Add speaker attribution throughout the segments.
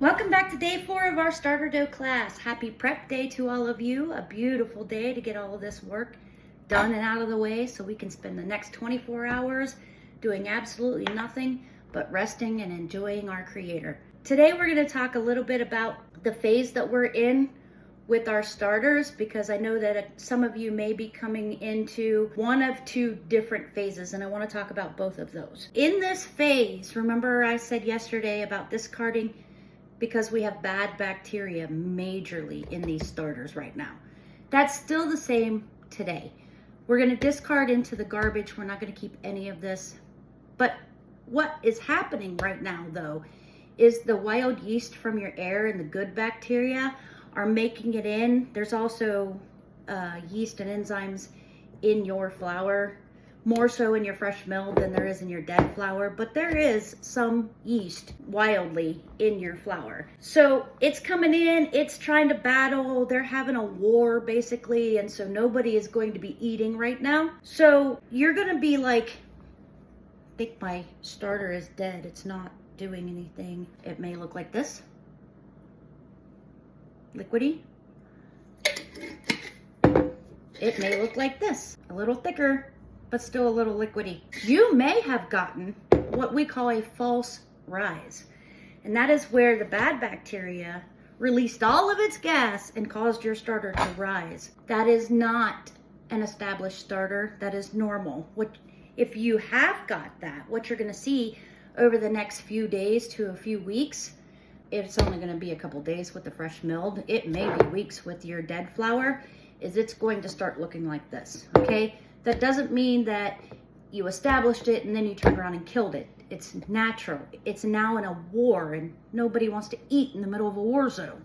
Speaker 1: Welcome back to day 4 of our starter dough class. Happy prep day to all of you. A beautiful day to get all of this work done and out of the way so we can spend the next 24 hours doing absolutely nothing but resting and enjoying our creator. Today we're going to talk a little bit about the phase that we're in with our starters, because I know that some of you may be coming into one of 2 different phases, and I want to talk about both of those. In this phase, remember I said yesterday about discarding because we have bad bacteria majorly in these starters right now. That's still the same today. We're going to discard into the garbage. We're not going to keep any of this. But what is happening right now, though, is the wild yeast from your air and the good bacteria are making it in. There's also yeast and enzymes in your flour, more so in your fresh milled than there is in your dead flour, but there is some yeast wildly in your flour. So it's coming in, it's trying to battle, they're having a war basically, and so nobody is going to be eating right now. So you're gonna be like, I think my starter is dead, it's not doing anything. It may look like this. Liquidy. It may look like this, a little thicker, but still a little liquidy. You may have gotten what we call a false rise. And that is where the bad bacteria released all of its gas and caused your starter to rise. That is not an established starter. That is normal. If you have got that, what you're gonna see over the next few days to a few weeks, it's only gonna be a couple days with the fresh milled, it may be weeks with your dead flour, is it's going to start looking like this, okay? That doesn't mean that you established it and then you turned around and killed it. It's natural. It's now in a war and nobody wants to eat in the middle of a war zone.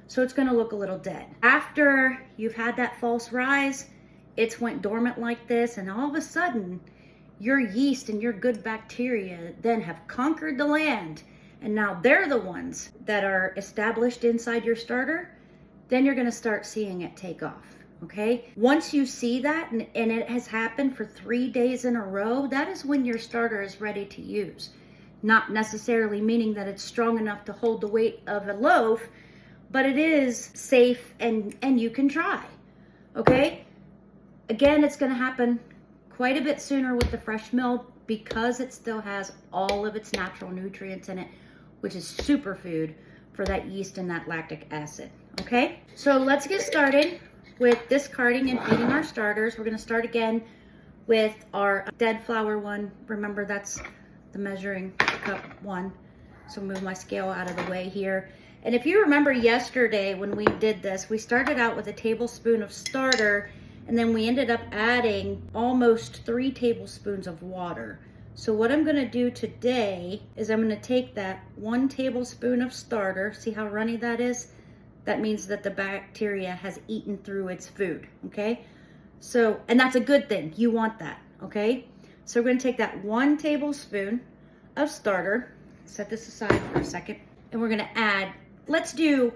Speaker 1: So it's gonna look a little dead. After you've had that false rise, it's went dormant like this, and all of a sudden, your yeast and your good bacteria then have conquered the land, and now they're the ones that are established inside your starter. Then you're gonna start seeing it take off. Okay, once you see that and it has happened for 3 days in a row, that is when your starter is ready to use. Not necessarily meaning that it's strong enough to hold the weight of a loaf, but it is safe and you can try. Okay, again, it's going to happen quite a bit sooner with the fresh milled because it still has all of its natural nutrients in it, which is superfood for that yeast and that lactic acid. Okay, so let's get started with discarding and feeding our starters. We're going to start again with our dead flour one. Remember, that's the measuring cup one. So move my scale out of the way here. And if you remember yesterday when we did this, we started out with a tablespoon of starter, and then we ended up adding almost 3 tablespoons of water. So what I'm going to do today is I'm going to take that 1 tablespoon of starter. See how runny that is? That means that the bacteria has eaten through its food, okay? So, and that's a good thing. You want that, okay? So we're gonna take that 1 tablespoon of starter, set this aside for a second, and we're gonna add, let's do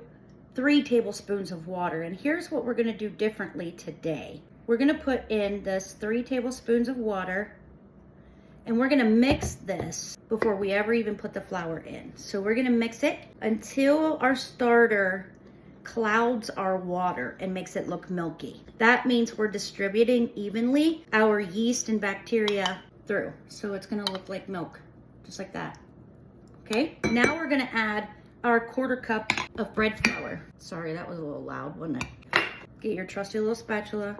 Speaker 1: 3 tablespoons of water. And here's what we're gonna do differently today. We're gonna put in this 3 tablespoons of water, and we're gonna mix this before we ever even put the flour in. So we're gonna mix it until our starter clouds our water and makes it look milky. That means we're distributing evenly our yeast and bacteria through. So it's gonna look like milk, just like that. Okay, now we're gonna add our 1/4 cup of bread flour. Sorry, that was a little loud, wasn't it? Get your trusty little spatula.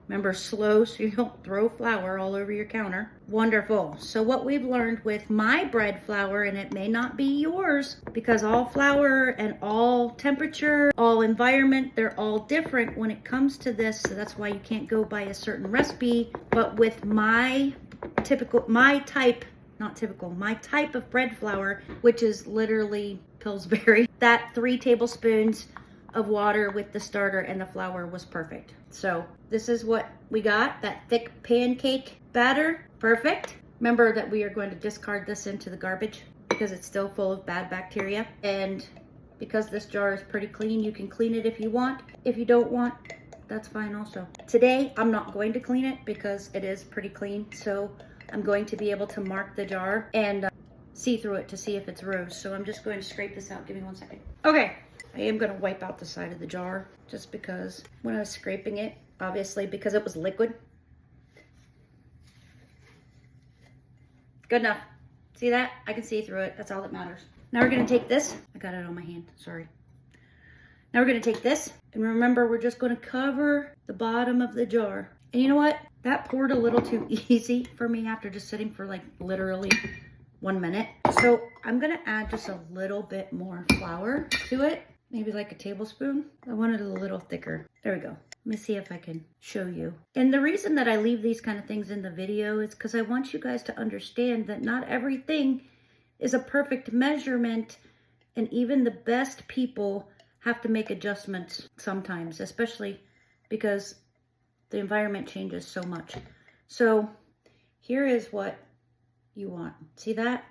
Speaker 1: Remember, slow so you don't throw flour all over your counter. Wonderful. So what we've learned with my bread flour, and it may not be yours, because all flour and all temperature, all environment, they're all different when it comes to this. So that's why you can't go by a certain recipe. But with my type of bread flour, which is literally Pillsbury, that 3 tablespoons of water with the starter and the flour was perfect. So this is what we got, that thick pancake batter. Perfect. Remember that we are going to discard this into the garbage because it's still full of bad bacteria. And because this jar is pretty clean, you can clean it if you want. If you don't want, that's fine also. Today, I'm not going to clean it because it is pretty clean. So I'm going to be able to mark the jar and see through it to see if it's rose. So I'm just going to scrape this out. Give me 1 second. Okay, I am going to wipe out the side of the jar just because when I was scraping it, obviously because it was liquid. Good enough. See that? I can see through it. That's all that matters. Now we're going to take this. I got it on my hand. Sorry. Now we're going to take this. And remember, we're just going to cover the bottom of the jar. And you know what? That poured a little too easy for me after just sitting for like literally 1 minute. So I'm going to add just a little bit more flour to it. Maybe like a tablespoon. I want it a little thicker. There we go. Let me see if I can show you. And the reason that I leave these kind of things in the video is because I want you guys to understand that not everything is a perfect measurement, and even the best people have to make adjustments sometimes, especially because the environment changes so much. So here is what you want. See that?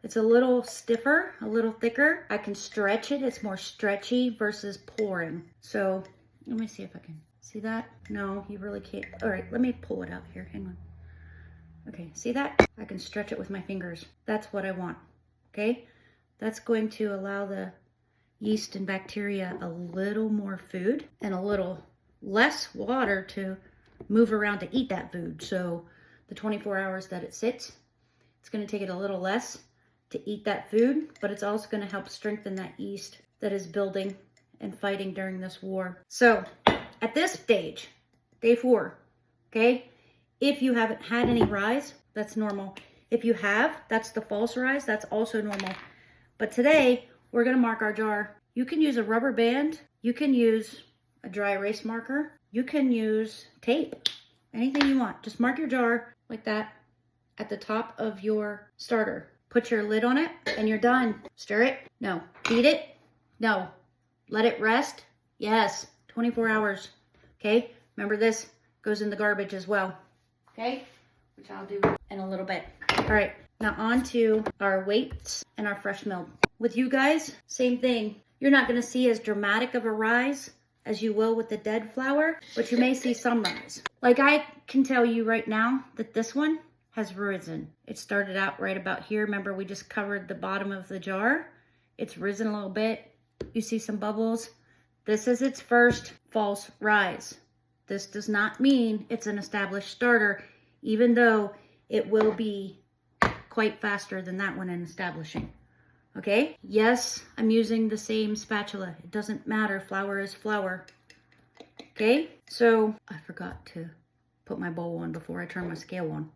Speaker 1: It's a little stiffer, a little thicker. I can stretch it. It's more stretchy versus pouring. So let me see if I can see that. No, you really can't. All right, let me pull it out here. Hang on. Okay, see that? I can stretch it with my fingers. That's what I want, okay? That's going to allow the yeast and bacteria a little more food and a little less water to move around to eat that food. So the 24 hours that it sits, it's going to take it a little less to eat that food, but it's also going to help strengthen that yeast that is building and fighting during this war. So at this stage, day 4, okay, if you haven't had any rise, that's normal. If you have, that's the false rise, that's also normal. But today, we're going to mark our jar. You can use a rubber band, you can use a dry erase marker, you can use tape, anything you want. Just mark your jar like that at the top of your starter. Put your lid on it and you're done. Stir it? No. Feed it? No. Let it rest? Yes. 24 hours. Okay? Remember, this goes in the garbage as well. Okay? Which I'll do in a little bit. All right. Now on to our weights and our fresh milk. With you guys, same thing. You're not going to see as dramatic of a rise as you will with the dead flour, but you may see some rise. Like I can tell you right now that this one has risen. It started out right about here. Remember, we just covered the bottom of the jar. It's risen a little bit. You see some bubbles. This is its first false rise. This does not mean it's an established starter, even though it will be quite faster than that one in establishing. Okay? Yes, I'm using the same spatula. It doesn't matter. Flour is flour. Okay? So I forgot to put my bowl on before I turn my scale on.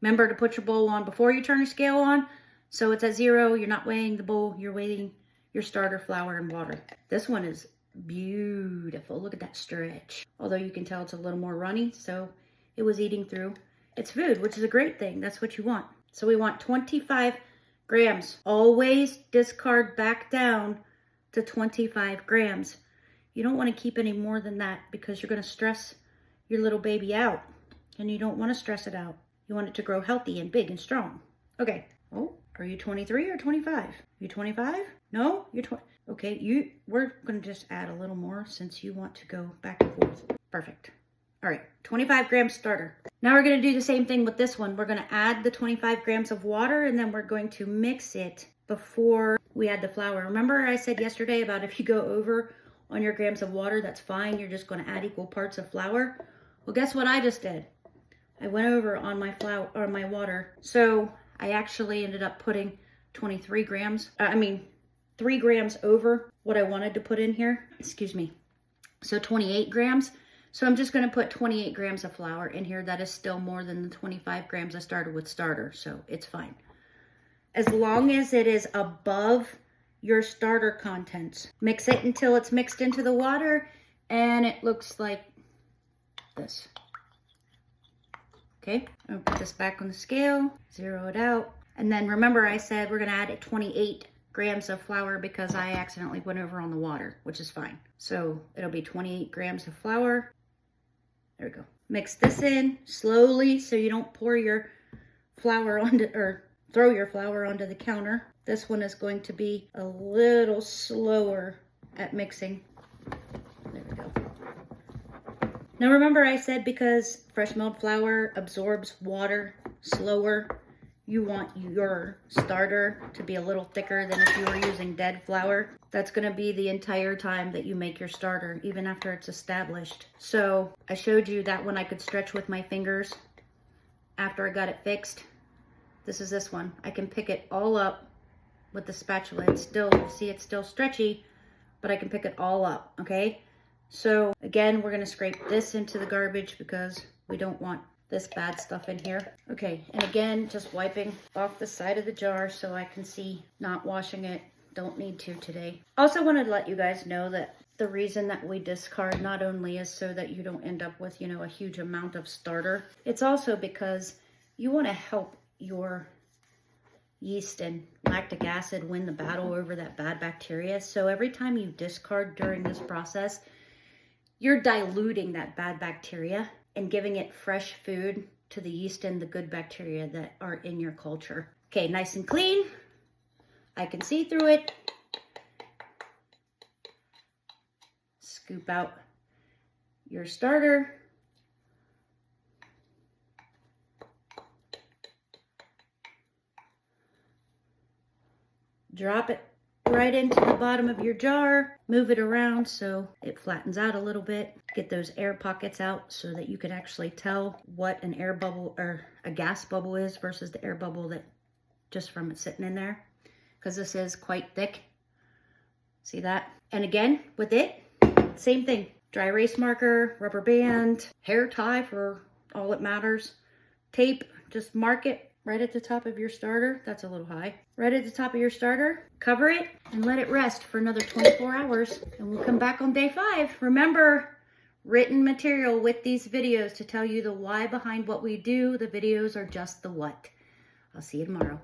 Speaker 1: Remember to put your bowl on before you turn your scale on. So it's at 0. You're not weighing the bowl. You're weighing your starter flour and water. This one is beautiful. Look at that stretch. Although you can tell it's a little more runny. So it was eating through its food, which is a great thing. That's what you want. So we want 25 grams. Always discard back down to 25 grams. You don't want to keep any more than that because you're going to stress your little baby out. And you don't want to stress it out. You want it to grow healthy and big and strong. Okay. Oh, are you 23 or 25? You 25? No, you're 20. Okay, we're going to just add a little more since you want to go back and forth. Perfect. All right, 25 grams starter. Now we're going to do the same thing with this one. We're going to add the 25 grams of water and then we're going to mix it before we add the flour. Remember I said yesterday about if you go over on your grams of water, that's fine. You're just going to add equal parts of flour. Well, guess what I just did? I went over on my flour or my water. So I actually ended up putting 3 grams over what I wanted to put in here. Excuse me. So 28 grams. So I'm just going to put 28 grams of flour in here. That is still more than the 25 grams I started with starter. So it's fine. As long as it is above your starter contents. Mix it until it's mixed into the water and it looks like this. Okay, I'm gonna put this back on the scale, 0 it out. And then remember I said we're gonna add 28 grams of flour because I accidentally went over on the water, which is fine. So it'll be 28 grams of flour. There we go. Mix this in slowly so you don't pour your flour onto, or throw your flour onto the counter. This one is going to be a little slower at mixing. There we go. Now remember I said because fresh milled flour absorbs water slower, you want your starter to be a little thicker than if you were using dead flour. That's gonna be the entire time that you make your starter, even after it's established. So I showed you that one I could stretch with my fingers after I got it fixed. This is this one. I can pick it all up with the spatula. It's still, see, it's still stretchy, but I can pick it all up, okay? So again, we're gonna scrape this into the garbage because we don't want this bad stuff in here. Okay, and again, just wiping off the side of the jar so I can see, not washing it. Don't need to today. Also wanted to let you guys know that the reason that we discard not only is so that you don't end up with, you know, a huge amount of starter. It's also because you want to help your yeast and lactic acid win the battle over that bad bacteria. So every time you discard during this process, you're diluting that bad bacteria and giving it fresh food to the yeast and the good bacteria that are in your culture. Okay, nice and clean. I can see through it. Scoop out your starter. Drop it right into the bottom of your jar. Move it around so it flattens out a little bit. Get those air pockets out so that you can actually tell what an air bubble or a gas bubble is versus the air bubble that just from it sitting in there. Because this is quite thick. See that? And again, with it, same thing. Dry erase marker, rubber band, hair tie for all it matters. Tape, just mark it right at the top of your starter. That's a little high. Right at the top of your starter, cover it and let it rest for another 24 hours. And we'll come back on day 5. Remember, written material with these videos to tell you the why behind what we do. The videos are just the what. I'll see you tomorrow.